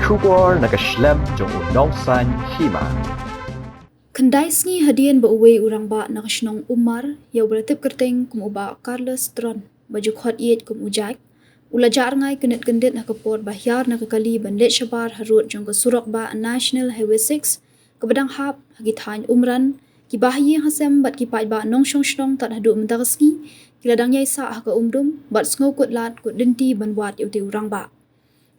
Kubor nakaslem jong unong san hima. Kendai sngi hadian beruwe urang ba nakasnong Umar yau beratip kerteng kum uba Carlos Tron baju khot iet kum ujak ula jar ngai kenit kendit nak kapor bahyar nak kali bandet syabar harut jong ke surok ba National Highway 6 ke bedang hap hagi thany umran ki bahye hasem bat ki pai ba nong shong shnong tat hadu mentar sngi ki ladang yai sa ha ke umdum bat sngo kut lat kut dinti banwat yau ti urang ba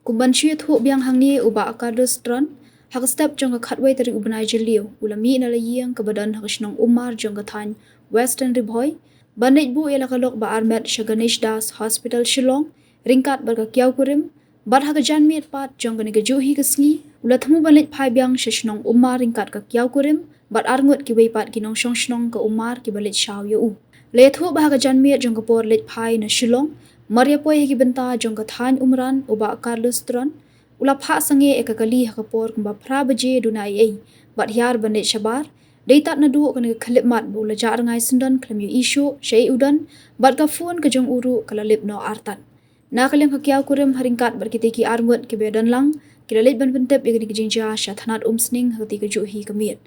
kumban shui thu biang hangni uba Carlos Tron hak step jong ka khatway tari ubanai jeliu ulami na layang ka badan hak shnong Umar jong ka than Western Ribhoy banit bu ela kalok ba Armet Shaganesh Das Hospital Shillong ringkat bar ka kiau kurim bar hak jan miet pat jong ka ni ka juhi ka sngi ula thamu banit phai biang shnong Umar ringkat ka kiau kurim bar arngut ki wei pat ki nong shong shnong ka Umar ki balit shaw yu le thu ba hak jan miet jong ka por lit phai na Shillong Maria poi hiki benta jong ka than umran uba Carlos Tron ula pha sange ekakali hakapor kumba pra baje dunai ei bat hiar banit shabar deitat na du kan khalip mat bula jar ngai sundan klam yu isu shei udan bat ka phone ka jong uru kala lip no artan na kaleng hakya kurim haringkat bar kiti ki arngut ki bedan lang kilalit ban pentep igni ki jinja shathanat umsning hati ka juhi kamiet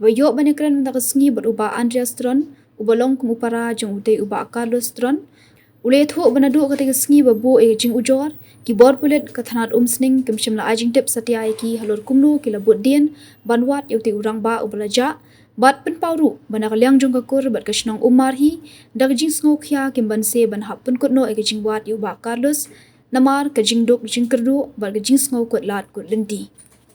bayo banekran nda kasngi bat uba Andreas Tron ubalong kum upara jong utei uba Carlos Tron Ule thu banadu ketika sngi babu jing ujor ki bor pulit kathanat umsning kim shimla ajing tip satya ki halur kumlu ki labut dien banwat yuti urang ba ubalaja bat pen pauru banak liang jong kakur bat kashnong Umar hi dag jing sngo khya kim banse ban hap pun kutno jing wat yu ba Carlos namar ka jing dok jing kerdu bat jing sngo kut lat kut lenti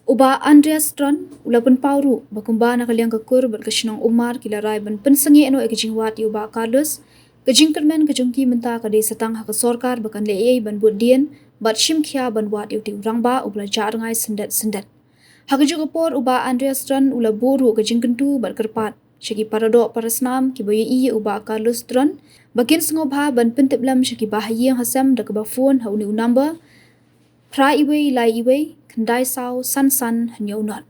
Uba Andreas Tron ula pen pauru bakumba nak liang kakur bat kashnong Umar ki larai ban pen sangi eno jing wat yu ba Carlos Kajing kermen kajungki menta kade satang hak sorkar bakan leei ban budien bat shim khia ban wat yuti urang ba ubla jar ngai sendat. Hak juga por uba Andreas Tron ula boru kajing kentu bat kerpat. Syaki parado parasnam ki bayi iye uba Carlos Tron bakin sengobha ban pentip lam syaki bahaye hasam dak ba phone ha uni number pra iwe lai iwe kendai sau san hanyau not.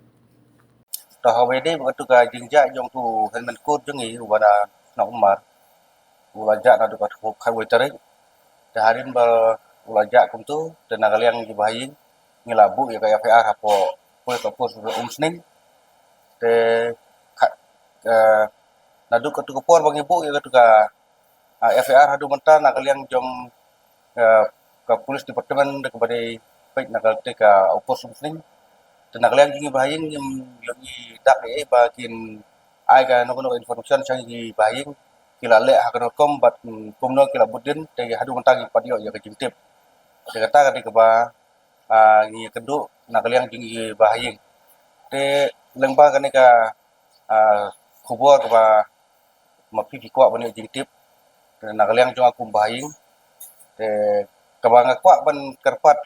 Dah awede begitu ka jingja jong tu helmet kod jengi ubana na Umar ulajak na dukat khawi tarik daharin ba ulajak kum tu dan nagaliang gibahin ngilabu ya kaya FR hapo poe ka pos umsning te na dukat tu por bang ibu ya ka FR hadu menta nagaliang jong ka polis departemen de kabade pek nagal te ka pos umsning dan nagaliang gibahin yung dak e bakin ai ka no information sang gibahin kila le hakano kom bat kumno kila budin te hadu mentagi padio ya kejintip te kata kadi keba ngi kedu nakaliang jingi bahaying te lengba kani ka khubor keba mapi fikwa bani jintip te nakaliang jong akum bahaying te keba ngakwa ban kerpat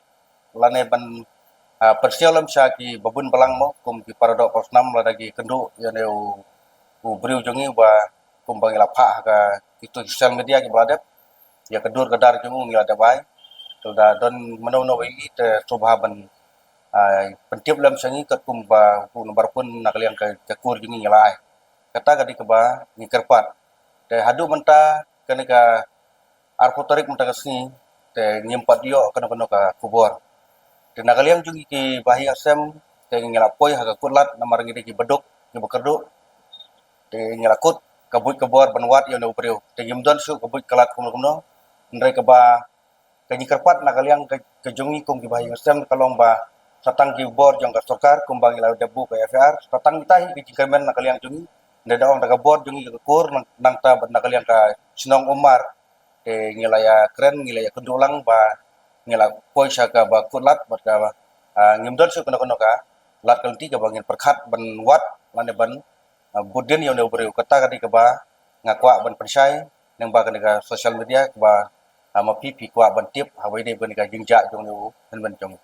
lane ban persialam syaki babun balang mo kum ki paradok prosnam ladagi kendu ya neu briu jongi ba kumbang ilapha ka itu sosial media ki bladap ya kedur kedar jung ngila dabai to da don manono wi te sobha ban pentip lam sangi kat kumba ku nomor pun nakaliang ka kur jung ngila kata kadi keba ni kerpat te hadu menta kene ka arpotorik menta kasni te nyempat dio kana ka kubor te nakaliang jung ki bahi asem te ngila poi ha ka kulat namar ngide ki beduk ki bekerdu te ngila kut kabut kabor banwat yo no priu te gimdon su kabut kalat kumno ndrai kaba kaji kerpat nakaliang kejungi kum ki bahi ngasem kalong ba satang ki bor jong ka sorkar kumbang ila debu ka FR satang tahi ki kemen nakaliang jungi ndada ong daga bor jungi ka kur nang ta nakaliang ka sinong Umar te ngilaya keren ngilaya kedulang ba ngila poisa ka ba kulat bat ka ngimdon su kono ka lat kalti ka bangin perkhat banwat lane ban budin yang beriu kata kadi keba ngakwa ban persai nang ba ka social media keba mapi pi kwa ban tip hawai de ban ka jingja jong nu ban jong